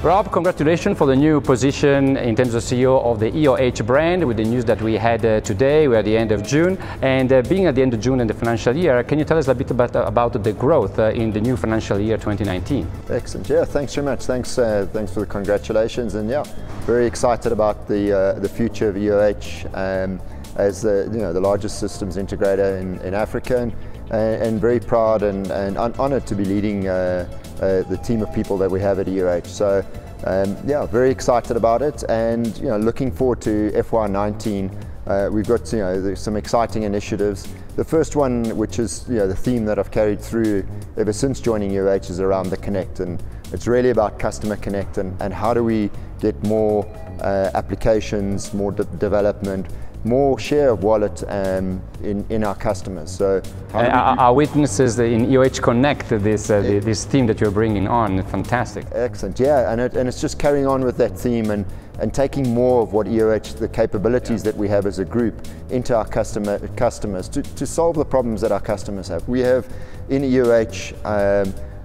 Rob, congratulations for the new position in terms of CEO of the EOH brand with the news that we had today. We're at the end of June, and being at the end of June in the financial year, can you tell us a bit about the growth in the new financial year 2019? Excellent. Yeah, thanks very much. Thanks for the congratulations, and yeah, very excited about the future of EOH as the largest systems integrator in Africa, and very proud and honoured to be leading the team of people that we have at EOH. So yeah, very excited about it, and looking forward to FY19. We've got some exciting initiatives. The first one, which is the theme that I've carried through ever since joining EOH, is around the connect, and it's really about customer connect and how do we get more applications, more development, more share of wallet in our customers. So our witnesses in EOH Connect, this theme that you're bringing on. Fantastic. Excellent. Yeah, and it's just carrying on with that theme and taking more of what EOH, the capabilities that we have as a group, into our customers to solve the problems that our customers have. We have in EOH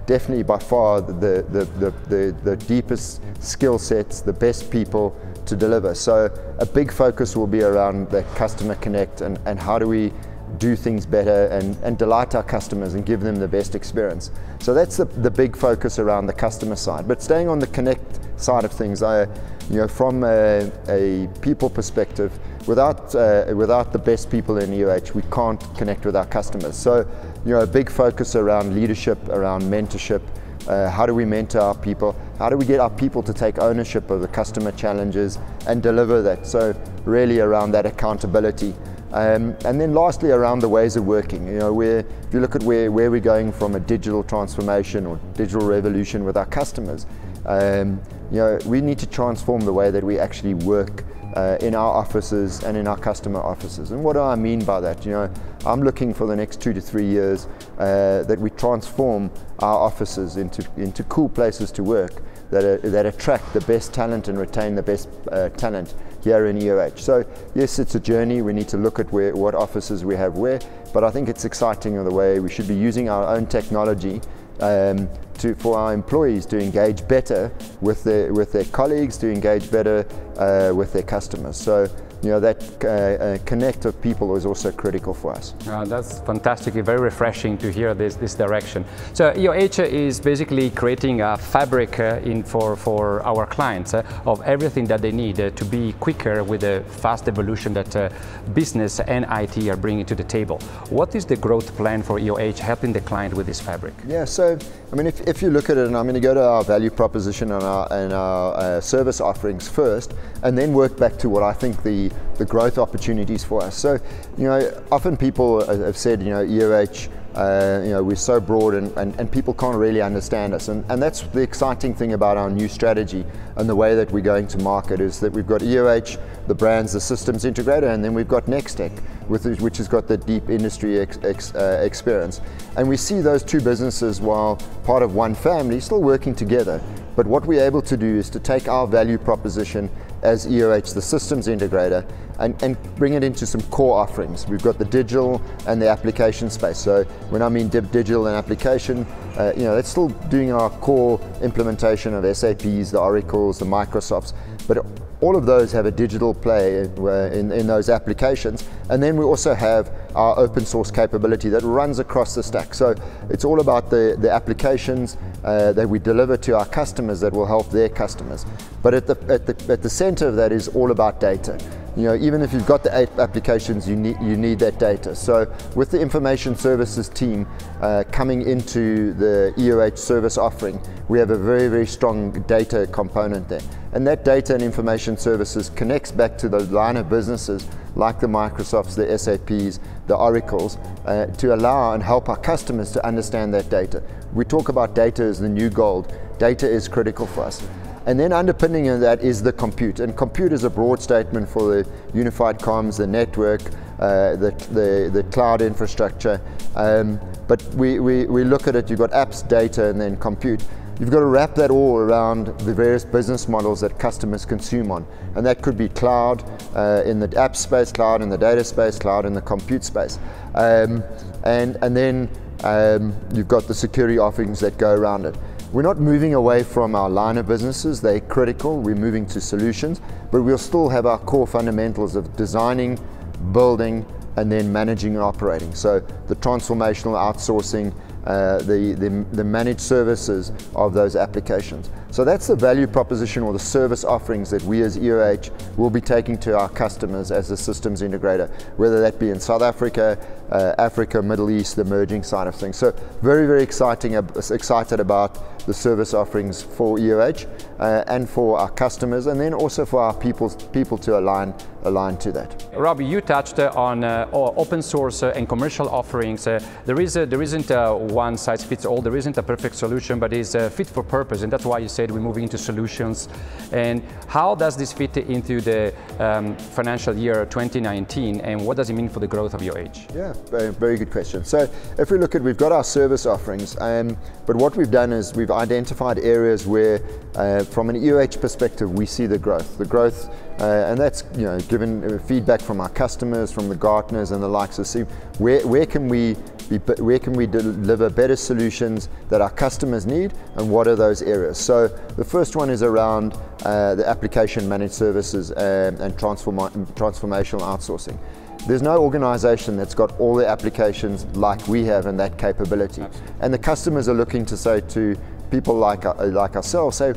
definitely by far the deepest skill sets, the best people to deliver. So a big focus will be around the customer connect and how do we do things better and delight our customers and give them the best experience. So that's the big focus around the customer side. But staying on the connect side of things, from a people perspective, without the best people in EOH, we can't connect with our customers. So a big focus around leadership, around mentorship. How do we mentor our people? How do we get our people to take ownership of the customer challenges and deliver that? So really around that accountability. And then lastly, around the ways of working. If you look at where we're going from a digital transformation or digital revolution with our customers, we need to transform the way that we actually work in our offices and in our customer offices. And what do I mean by that? I'm looking for the next 2 to 3 years that we transform our offices into cool places to work that attract the best talent and retain the best talent here in EOH. So yes, it's a journey. We need to look at what offices we have where, but I think it's exciting in the way we should be using our own technology for our employees to engage better with their colleagues, to engage better with their customers. So that connect of people is also critical for us. That's fantastic, very refreshing to hear this direction. So EOH is basically creating a fabric for our clients of everything that they need to be quicker with the fast evolution that business and IT are bringing to the table. What is the growth plan for EOH helping the client with this fabric? Yeah, so I mean, if you look at it, and I'm going to go to our value proposition and our service offerings first, and then work back to what I think the growth opportunities for us. So, often people have said, EOH, we're so broad and people can't really understand us. And that's the exciting thing about our new strategy and the way that we're going to market, is that we've got EOH, the brands, the systems integrator, and then we've got Nextech, which has got the deep industry experience. And we see those two businesses, while part of one family, still working together. But what we're able to do is to take our value proposition as EOH, the systems integrator, and bring it into some core offerings. We've got the digital and the application space. So when I mean digital and application, that's still doing our core implementation of SAPs, the Oracles, the Microsofts, but all of those have a digital play in those applications. And then we also have our open source capability that runs across the stack. So it's all about the applications that we deliver to our customers that will help their customers. But at the center of that is all about data. Even if you've got the 8 applications, you need that data. So with the information services team coming into the EOH service offering, we have a very, very strong data component there. And that data and information services connects back to the line of businesses like the Microsofts, the SAPs, the Oracles, to allow and help our customers to understand that data. We talk about data as the new gold. Data is critical for us. And then underpinning that is the compute. And compute is a broad statement for the unified comms, the network, the cloud infrastructure. But we look at it, you've got apps, data, and then compute. You've got to wrap that all around the various business models that customers consume on. And that could be cloud in the app space, cloud in the data space, cloud in the compute space. And then you've got the security offerings that go around it. we're not moving away from our line of businesses. They're critical. We're moving to solutions, but we'll still have our core fundamentals of designing, building, and then managing and operating. So the transformational outsourcing, the managed services of those applications. So that's the value proposition or the service offerings that we as EOH will be taking to our customers as a systems integrator, whether that be in South Africa, Africa, Middle East, the emerging side of things. So very, very excited about the service offerings for EOH and for our customers, and then also for our people to align to that. Robbie, you touched on open source and commercial offerings. There isn't one size fits all. There isn't a perfect solution, but it's fit for purpose, and that's why you said we're moving into solutions. And how does this fit into the financial year 2019, and what does it mean for the growth of EOH? Yeah, very good question. So if we look at, we've got our service offerings, but what we've done is we've identified areas where, from an EOH perspective, we see the growth, and that's given feedback from our customers, from the Gartners and the likes, to see where can we deliver better solutions that our customers need, and what are those areas. So the first one is around the application managed services and transformational outsourcing. There's no organization that's got all the applications like we have and that capability. Absolutely. And the customers are looking to say to people like ourselves, say,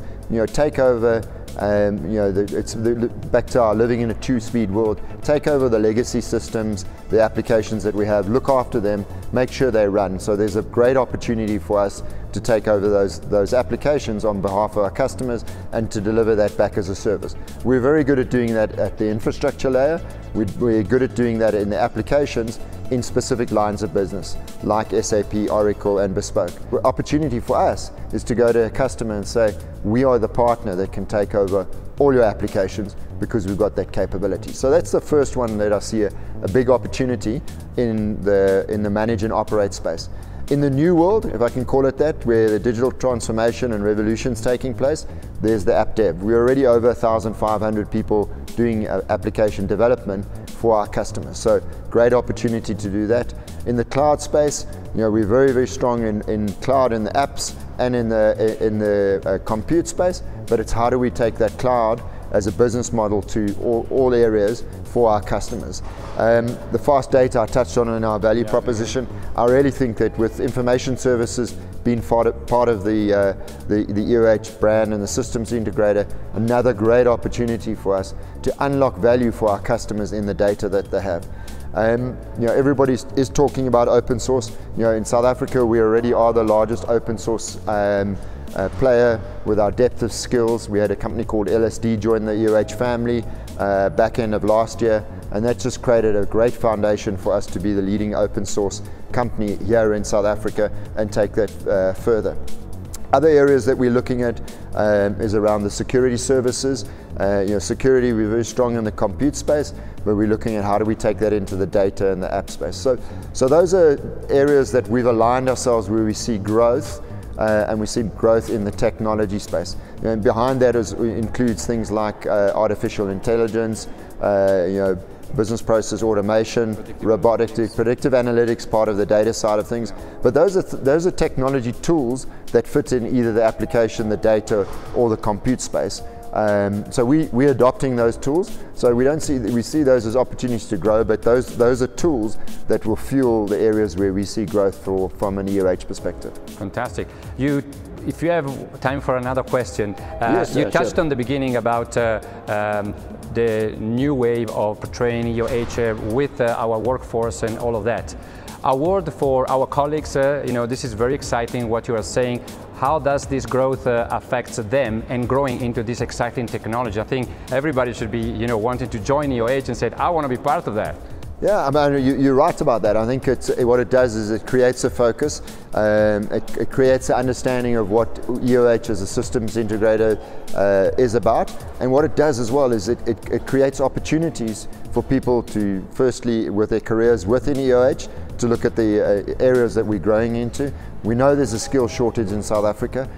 take over. It's back to our living in a two-speed world. Take over the legacy systems, the applications that we have, look after them, make sure they run. So there's a great opportunity for us to take over those applications on behalf of our customers and to deliver that back as a service. We're very good at doing that at the infrastructure layer. We're good at doing that in the applications in specific lines of business, like SAP, Oracle, and Bespoke. The opportunity for us is to go to a customer and say, we are the partner that can take over all your applications because we've got that capability. So that's the first one that I see a big opportunity in the manage and operate space. In the new world, if I can call it that, where the digital transformation and revolution is taking place, there's the app dev. We're already over 1,500 people doing application development for our customers. So great opportunity to do that. In the cloud space, we're very, very strong in cloud, in the apps, and in the compute space, but it's how do we take that cloud as a business model to all areas for our customers. The fast data I touched on in our value proposition. I really think that with information services being part of the EOH brand and the systems integrator, another great opportunity for us to unlock value for our customers in the data that they have. Everybody is talking about open source. In South Africa, we already are the largest open source player with our depth of skills. We had a company called LSD join the EOH family back end of last year, and that just created a great foundation for us to be the leading open source company here in South Africa and take that further. Other areas that we're looking at is around the security services. Security, we're very strong in the compute space, but we're looking at how do we take that into the data and the app space. So those are areas that we've aligned ourselves where we see growth, and we see growth in the technology space. And behind that includes things like artificial intelligence, business process automation, robotics, predictive analytics, part of the data side of things. But those are technology tools that fit in either the application, the data, or the compute space. So we're adopting those tools. So we see those as opportunities to grow, but those are tools that will fuel the areas where we see growth from an EOH perspective. Fantastic. If you have time for another question, yes, you touched sure. on the beginning about the new wave of portraying EOH with our workforce and all of that. A word for our colleagues, this is very exciting what you are saying. How does this growth affect them and growing into this exciting technology? I think everybody should be wanting to join EOH and say, I want to be part of that. Yeah, I mean, you're right about that. I think what it does is it creates a focus, it creates an understanding of what EOH as a systems integrator is about, and what it does as well is it creates opportunities for people to, firstly, with their careers within EOH, to look at the areas that we're growing into. We know there's a skill shortage in South Africa.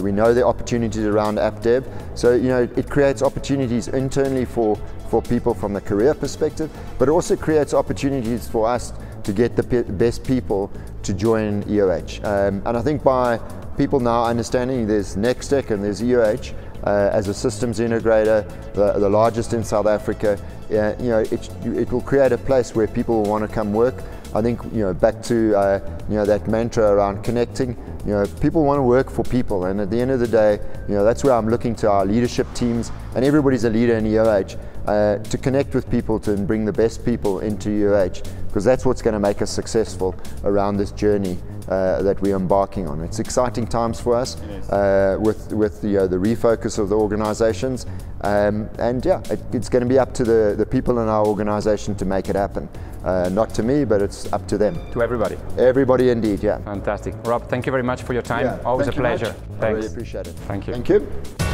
We know the opportunities around app dev. So it creates opportunities internally for people from a career perspective, but it also creates opportunities for us to get the best people to join EOH. And I think by people now understanding there's Nextec and there's EOH as a systems integrator, the largest in South Africa. It will create a place where people will want to come work. I think, back to that mantra around connecting. People want to work for people, and at the end of the day, that's where I'm looking to our leadership teams, and everybody's a leader in EOH, to connect with people, to bring the best people into EOH, because that's what's going to make us successful around this journey that we're embarking on. It's exciting times for us with the refocus of the organizations, and yeah, it's going to be up to the people in our organization to make it happen. Not to me, but it's up to them. To everybody. Everybody indeed, yeah. Fantastic. Rob, thank you very much for your time. Yeah, always a pleasure. I really appreciate it. Thank you. Thank you.